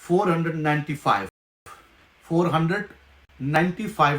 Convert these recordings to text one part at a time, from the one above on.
495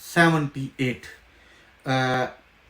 78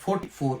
44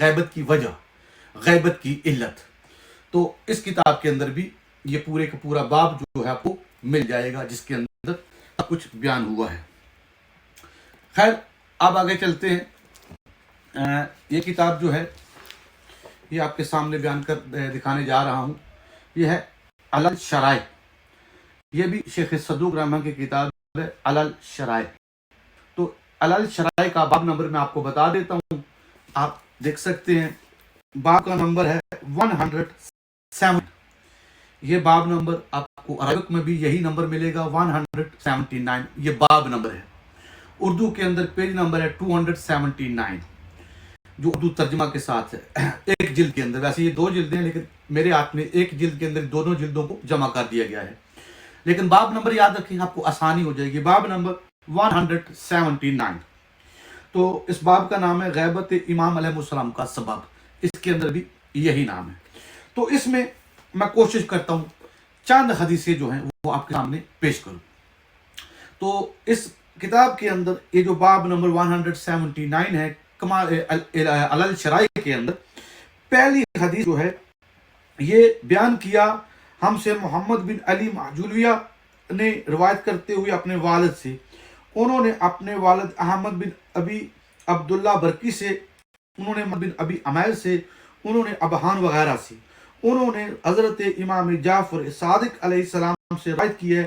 غیبت کی وجہ, غیبت کی علت. تو اس کتاب کے اندر بھی یہ پورے کا پورا باب جو ہے آپ کو مل جائے گا جس کے اندر کچھ بیان ہوا ہے. خیر اب آگے چلتے ہیں. یہ کتاب جو ہے یہ آپ کے سامنے بیان کر دکھانے جا رہا ہوں. یہ ہے علل شرائع. یہ بھی شیخ صدوق رحمہ کی کتاب ہے علل شرائع. تو علل شرائع کا باب نمبر میں آپ کو بتا دیتا ہوں. آپ دیکھ سکتے ہیں باب کا نمبر ہے 107. یہ باب نمبر آپ کو عربک میں بھی یہی نمبر ملے گا 179. یہ باب نمبر ہے. اردو کے اندر پیج نمبر ہے 279 جو اردو ترجمہ کے ساتھ ہے ایک جلد کے اندر. ویسے یہ 2 جلدیں ہیں لیکن میرے ہاتھ میں ایک جلد کے اندر دونوں جلدوں کو جمع کر دیا گیا ہے. لیکن باب نمبر یاد رکھیں آپ کو آسانی ہو جائے گی. باب نمبر 179. تو اس باب کا نام ہے غیبت امام علیہ السلام کا سبب. اس کے اندر بھی یہی نام ہے. تو اس میں میں کوشش کرتا ہوں چند حدیثیں جو ہیں وہ آپ کے سامنے پیش کروں. تو اس کتاب کے اندر یہ جو باب نمبر 179 ہے علل شرائع کے اندر پہلی حدیث جو ہے یہ بیان کیا ہم سے محمد بن علی معجولویہ نے روایت کرتے ہوئے اپنے والد سے. انہوں نے اپنے والد احمد بن ابی عبداللہ برقی سے, انہوں نے بن ابی عمیر سے, انہوں نے ابہان وغیرہ سے, انہوں نے حضرت امام جعفر صادق علیہ السلام سے روایت کی ہے.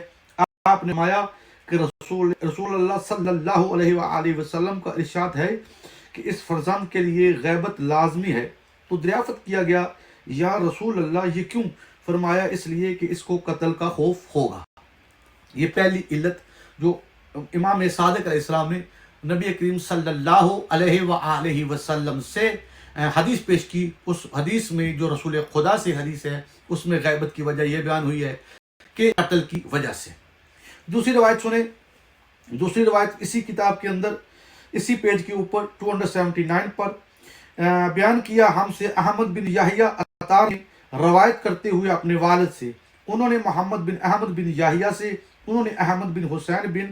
آپ نے فرمایا کہ رسول اللہ صلی اللہ علیہ وآلہ وسلم کا ارشاد ہے کہ اس فرزند کے لیے غیبت لازمی ہے. تو دریافت کیا گیا یا رسول اللہ یہ کیوں؟ فرمایا اس لیے کہ اس کو قتل کا خوف ہوگا. یہ پہلی علت جو امام صادق علیہ السلام نے نبی کریم صلی اللہ علیہ وآلہ وسلم سے حدیث پیش کی. اس حدیث میں جو رسول خدا سے حدیث ہے اس میں غیبت کی وجہ یہ بیان ہوئی ہے کہ قتل کی وجہ سے. دوسری روایت سنیں. دوسری روایت اسی کتاب کے اندر اسی پیج کے اوپر 279 پر بیان کیا ہم سے احمد بن یحییٰ عطار نے روایت کرتے ہوئے اپنے والد سے. انہوں نے محمد بن احمد بن یحییٰ سے, انہوں نے احمد بن حسین بن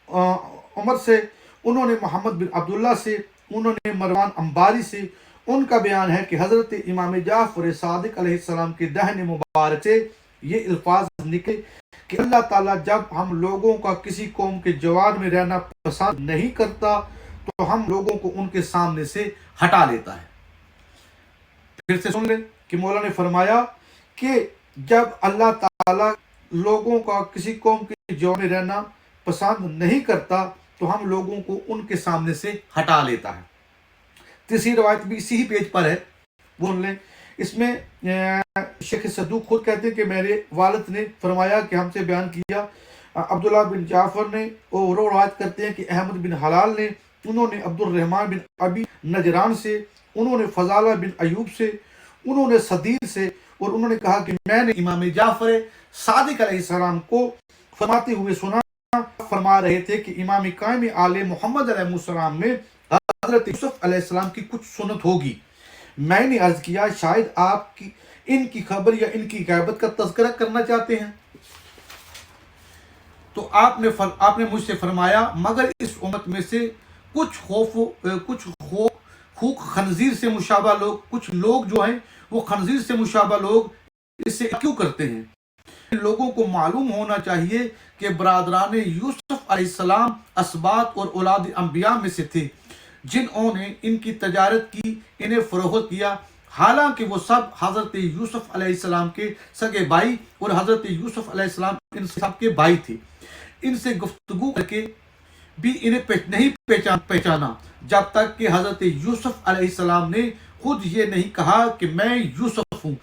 عمر سے, انہوں نے محمد بن عبداللہ سے, انہوں نے مروان انباری سے. ان کا بیان ہے کہ حضرت امام جعفر صادق علیہ السلام کے دہن مبارک سے یہ الفاظ نکلے کہ اللہ تعالیٰ جب ہم لوگوں کا کسی قوم کے جوار میں رہنا پسند نہیں کرتا تو ہم لوگوں کو ان کے سامنے سے ہٹا لیتا ہے. پھر سے سن لیں کہ مولا نے فرمایا کہ جب اللہ تعالیٰ لوگوں کا کسی قوم کے جوار میں رہنا پسند نہیں کرتا تو ہم لوگوں کو ان کے سامنے سے ہٹا لیتا ہے. تیسری روایت بھی اسی پیج پر ہے, بول لیں. اس میں شیخ صدوق خود کہتے ہیں کہ میرے والد نے فرمایا کہ ہم سے بیان کیا عبداللہ بن جعفر نے, اور وہ روایت کرتے ہیں کہ احمد بن حلال نے, انہوں نے عبد الرحمن بن ابی نجران سے, انہوں نے فضالہ بن ایوب سے, انہوں نے صدیق سے, اور انہوں نے کہا کہ میں نے امام جعفر صادق علیہ السلام کو فرماتے ہوئے سنا. فرما رہے تھے کہ امام قائم آل محمد علیہ السلام میں حضرت یوسف علیہ السلام کی کچھ سنت ہوگی. میں نے عرض کیا شاید آپ کی ان کی خبر یا ان کی غیبت کا تذکرہ کرنا چاہتے ہیں. تو آپ نے مجھ سے فرمایا مگر اس امت میں سے کچھ خوک خنزیر سے مشابہ لوگ, کچھ لوگ جو ہیں وہ خنزیر سے مشابہ لوگ اس سے کیوں کرتے ہیں؟ لوگوں کو معلوم ہونا چاہیے کہ برادران یوسف علیہ السلام اسباط اور اولاد انبیاء میں سے تھے جنہوں نے ان کی تجارت کی, انہیں فروخت کیا, حالانکہ وہ سب حضرت یوسف علیہ السلام کے سگے بھائی اور حضرت یوسف علیہ السلام ان سب کے بھائی تھے. ان سے گفتگو کر کے بھی انہیں نہیں پہچانا جب تک کہ حضرت یوسف علیہ السلام نے خود یہ نہیں کہا کہ میں یوسف ہوں.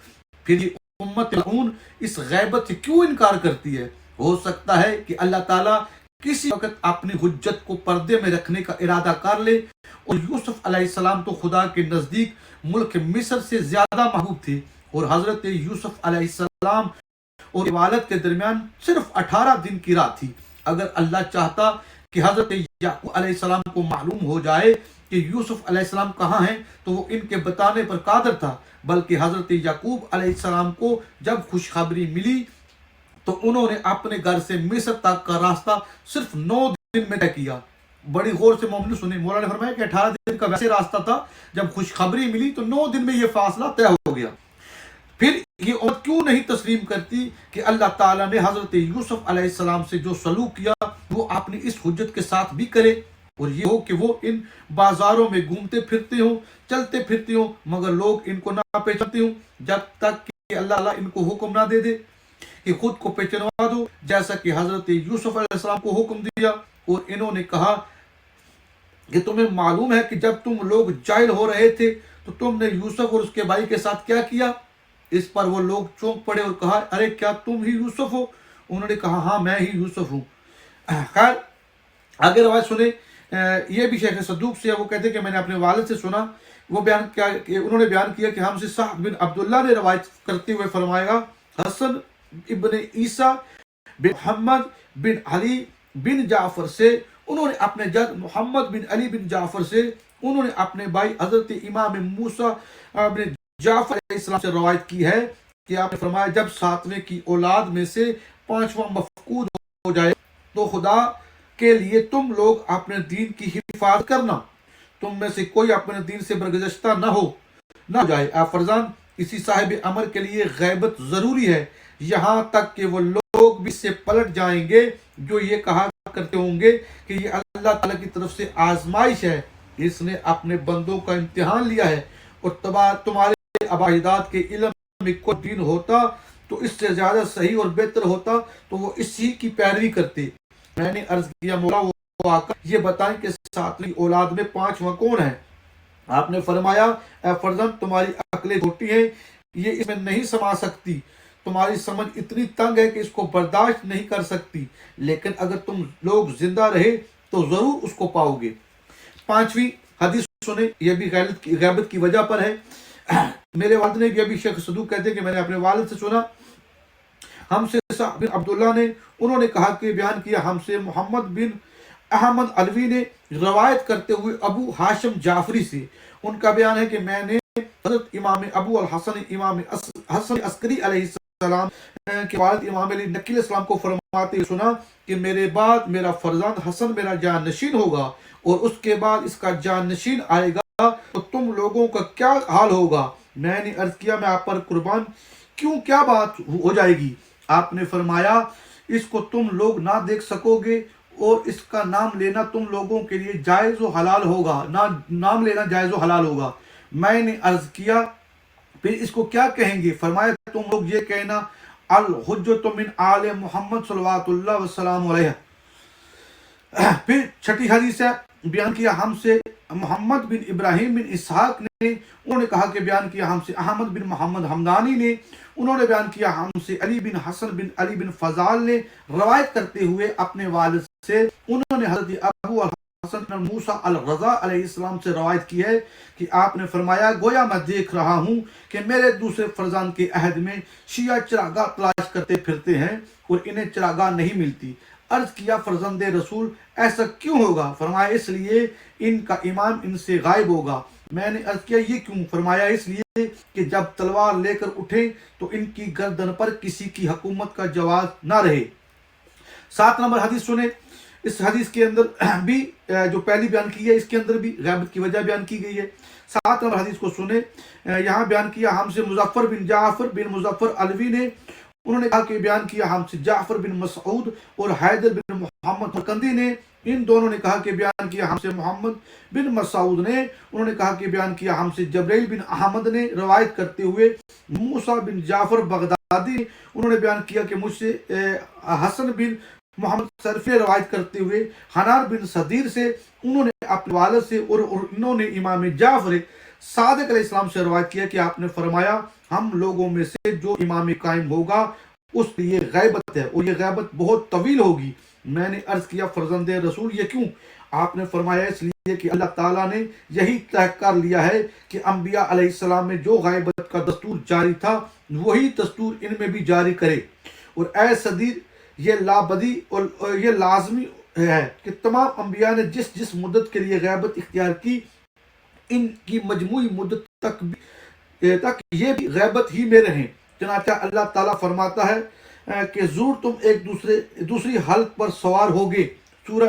پھر یہ امت ملعون اس غیبت سے کیوں انکار کرتی ہے؟ ہو سکتا ہے کہ اللہ تعالیٰ کسی وقت اپنی حجت کو پردے میں رکھنے کا ارادہ کر لے, اور یوسف علیہ السلام تو خدا کے نزدیک ملک مصر سے زیادہ محبوب تھے, اور حضرت یوسف علیہ السلام اور والد کے درمیان صرف 18 دن کی راہ تھی. اگر اللہ چاہتا کہ حضرت یعقوب علیہ السلام کو معلوم ہو جائے کہ یوسف علیہ السلام کہاں ہیں تو وہ ان کے بتانے پر قادر تھا, بلکہ حضرت یعقوب علیہ السلام کو جب خوشخبری ملی تو انہوں نے اپنے گھر سے مصر تک کا راستہ صرف 9 دن میں طے کیا. بڑی غور سے مومن سنیں. مولا نے فرمایا کہ 18 دن کا ویسے راستہ تھا, جب خوشخبری ملی تو 9 دن میں یہ فاصلہ طے ہو گیا. پھر یہ امت کیوں نہیں تسلیم کرتی کہ اللہ تعالیٰ نے حضرت یوسف علیہ السلام سے جو سلوک کیا وہ اپنی اس حجت کے ساتھ بھی کرے, اور یہ ہو کہ وہ ان بازاروں میں گھومتے پھرتے ہوں, چلتے پھرتے ہوں, مگر لوگ ان کو نہ پہچانتے ہوں, جب تک کہ اللہ تعالیٰ ان کو حکم نہ دے دے کہ خود کو پہچانوا دو, جیسا کہ حضرت یوسف علیہ السلام کو حکم دیا. اور انہوں نے کہا کہ تمہیں معلوم ہے کہ جب تم لوگ جاہل ہو رہے تھے تو تم نے یوسف اور اس کے بھائی کے ساتھ کیا کیا. اس پر وہ لوگ چونک پڑے اور کہا, ارے کیا تم ہی یوسف ہو؟ انہوں نے کہا, ہاں میں ہی یوسف ہوں. خیر آگے روایت سنیں. یہ بھی شیخ صدوق سے ہے, وہ کہتے ہیں کہ میں نے اپنے والد سے سنا, وہ بیان کیا کہ انہوں نے بیان کیا کہ ہم سے سعد بن عبداللہ نے روایت کرتے ہوئے فرمایا, حسن ابن عیسیٰ بن محمد بن علی بن جعفر سے, انہوں نے اپنے جد محمد بن علی بن جعفر سے, انہوں نے اپنے بھائی حضرت امام موسیٰ بن جعفر علیہ السلام سے روایت کی ہے کہ آپ نے فرمایا, جب 7ویں کی اولاد میں سے 5واں مفقود ہو جائے تو خدا کے لیے تم لوگ اپنے دین کی حفاظت کرنا, تم میں سے کوئی اپنے دین سے برگزشتہ نہ جائے. اے فرزان, اسی صاحب امر کے لیے غیبت ضروری ہے, یہاں تک کہ وہ لوگ بھی سے پلٹ جائیں گے جو یہ کہا کرتے ہوں گے کہ یہ اللہ تعالیٰ کی طرف سے آزمائش ہے, اس نے اپنے بندوں کا امتحان لیا ہے, اور تمہارے آباء اجداد کے علم میں کوئی دین ہوتا تو اس سے زیادہ صحیح اور بہتر ہوتا تو وہ اسی کی پیروی کرتے. میں نے عرض کیا, مولا وہ آقا یہ بتائیں کہ 7ویں اولاد میں 5واں کون ہے؟ آپ نے فرمایا, اے فرزند, تمہاری عقلیں چھوٹی ہیں, یہ اس میں نہیں سما سکتی, تمہاری سمجھ اتنی تنگ ہے کہ اس کو برداشت نہیں کر سکتی, لیکن اگر تم لوگ زندہ رہے تو ضرور اس کو پاؤ گے. 5ویں حدیث سنیں, یہ بھی غیبت کی وجہ پر ہے. میرے والد نے بھی, ابھی شیخ صدوق کہتے ہیں کہ میں نے اپنے والد سے سنا, ہم سے سعد بن عبداللہ نے, انہوں نے کہا کہ بیان کیا ہم سے محمد بن احمد علوی نے روایت کرتے ہوئے ابو ہاشم جعفری سے, ان کا بیان ہے کہ میں نے حضرت امام ابو الحسن امام حسن عسکری علیہ السلام کے والد امام علی نقی علیہ السلام کو فرماتے ہوئے سنا کہ میرے بعد میرا فرزند حسن میرا جان نشین ہوگا, اور اس کے بعد اس کا جان نشین آئے گا, تو تم لوگوں کا کیا حال ہوگا؟ میں نے عرض کیا, میں آپ پر قربان, کیوں, کیا بات ہو جائے گی؟ آپ نے فرمایا, اس کو تم لوگ نہ دیکھ سکو گے, اور اس کا نام لینا تم لوگوں کے لیے جائز و حلال ہوگا, نام لینا جائز و حلال ہوگا. میں نے عرض کیا, پھر اس کو کیا کہیں گے؟ فرمایا, تم لوگ یہ کہنا, الحجۃ من آل محمد صلوات اللہ وسلام علیہ. پھر 6ٹھی حدیث ہے, بیان کیا ہم سے محمد بن ابراہیم بن اسحاق نے, انہوں نے کہا کہ بیان کیا ہم سے احمد بن محمد حمدانی نے, انہوں نے بیان کیا ہم سے علی بن حسن بن علی بن فضال نے, روایت کرتے ہوئے اپنے والد سے, انہوں نے حضرت ابو الحسن بن موسیٰ الرضا علیہ السلام سے روایت کی ہے کہ آپ نے فرمایا, گویا میں دیکھ رہا ہوں کہ میرے دوسرے فرزند کے عہد میں شیعہ چراگاہ تلاش کرتے پھرتے ہیں اور انہیں چراگاہ نہیں ملتی. عرض کیا, فرزند رسول ایسا کیوں ہوگا؟ فرمایا, اس لیے ان کا امام ان سے غائب ہوگا. میں نے عرض کیا, یہ کیوں؟ فرمایا, اس لیے کہ جب تلوار لے کر اٹھے تو ان کی گردن پر کسی کی حکومت کا جواز نہ رہے. 7 نمبر حدیث سنیں. اس حدیث کے اندر بھی جو پہلی بیان کی ہے, اس کے اندر بھی غیبت کی وجہ بیان کی گئی ہے. 7 نمبر حدیث کو سنیں. یہاں بیان کیا ہم سے مظفر بن جعفر بن مظفر علوی نے, انہوں نے کہا کہ بیان کیا ہم سے جعفر بن مسعود اور حیدر بن محمد مرکندی نے, ان دونوں نے کہا کہ بیان کیا ہم سے محمد بن مسعود نے, انہوں نے کہا کہ بیان کیا ہم سے جبریل بن احمد نے, روایت کرتے ہوئے موسیٰ بن جعفر بغدادی نے, انہوں نے بیان کیا کہ مجھ سے حسن بن محمد صرفی نے روایت کرتے ہوئے حنان بن صدیر سے, انہوں نے اپنے والد سے, اور انہوں نے امام جعفر صادق علیہ السلام سے روایت کیا کہ آپ نے فرمایا, ہم لوگوں میں سے جو امام قائم ہوگا اس لیے غیبت ہے, اور یہ غیبت بہت طویل ہوگی. میں نے عرض کیا, فرزند رسول یہ کیوں؟ آپ نے فرمایا, اس لیے کہ اللہ تعالیٰ نے یہی طے کر لیا ہے کہ انبیاء علیہ السلام میں جو غیبت کا دستور جاری تھا وہی دستور ان میں بھی جاری کرے. اور اے صدیر, یہ لابدی اور یہ لازمی ہے کہ تمام انبیاء نے جس جس مدت کے لیے غیبت اختیار کی, ان کی مجموعی مدت تک یہ بھی غیبت ہی میں رہیں. چنانچہ اللہ تعالیٰ فرماتا ہے کہ ضرور تم ایک دوسری حلق پر سوار ہوگے. سورہ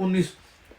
19,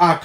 8।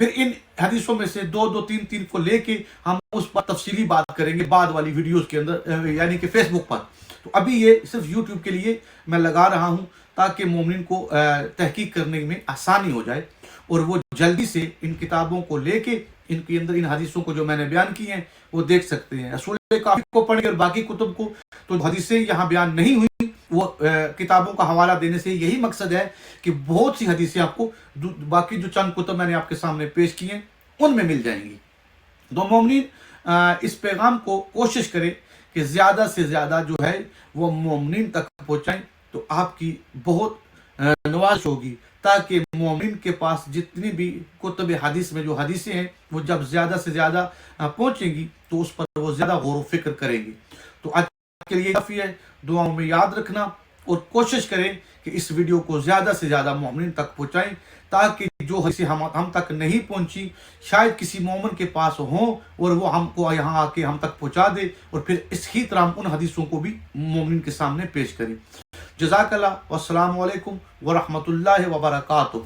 پھر ان حدیثوں میں سے دو دو تین تین کو لے کے ہم اس پر تفصیلی بات کریں گے بعد والی ویڈیوز کے اندر، یعنی کہ فیس بک پر۔ تو ابھی یہ صرف یوٹیوب کے لیے میں لگا رہا ہوں تاکہ مومنین کو تحقیق کرنے میں آسانی ہو جائے، اور وہ جلدی سے ان کتابوں کو لے کے ان کے اندر ان حدیثوں کو جو میں نے بیان کی ہیں وہ دیکھ سکتے ہیں۔ رسول کافی کو پڑھیں اور باقی کتب کو، تو حدیثیں یہاں بیان نہیں ہوئی، وہ کتابوں کا حوالہ دینے سے یہی مقصد ہے کہ بہت سی حدیثیں آپ کو باقی جو چند کتب میں نے آپ کے سامنے پیش کی ہیں ان میں مل جائیں گی۔ تو مومنین اس پیغام کو کوشش کریں کہ زیادہ سے زیادہ جو ہے وہ مومنین تک پہنچائیں، تو آپ کی بہت نوازش ہوگی، تاکہ مومن کے پاس جتنی بھی کتب حدیث میں جو حدیثیں ہیں وہ جب زیادہ سے زیادہ پہنچیں گی تو اس پر وہ زیادہ غور و فکر کریں گی۔ تو آج کے لیے کافی ہے، دعاؤں میں یاد رکھنا اور کوشش کریں کہ اس ویڈیو کو زیادہ سے زیادہ مومنین تک پہنچائیں، تاکہ جو حدیثیں ہم تک نہیں پہنچی شاید کسی مومن کے پاس ہوں اور وہ ہم کو یہاں آ کے ہم تک پہنچا دے، اور پھر اس ہی طرح ہم ان حدیثوں کو بھی مومنین کے سامنے پیش کریں۔ جزاک اللہ، والسلام علیکم ورحمۃ اللہ وبرکاتہ۔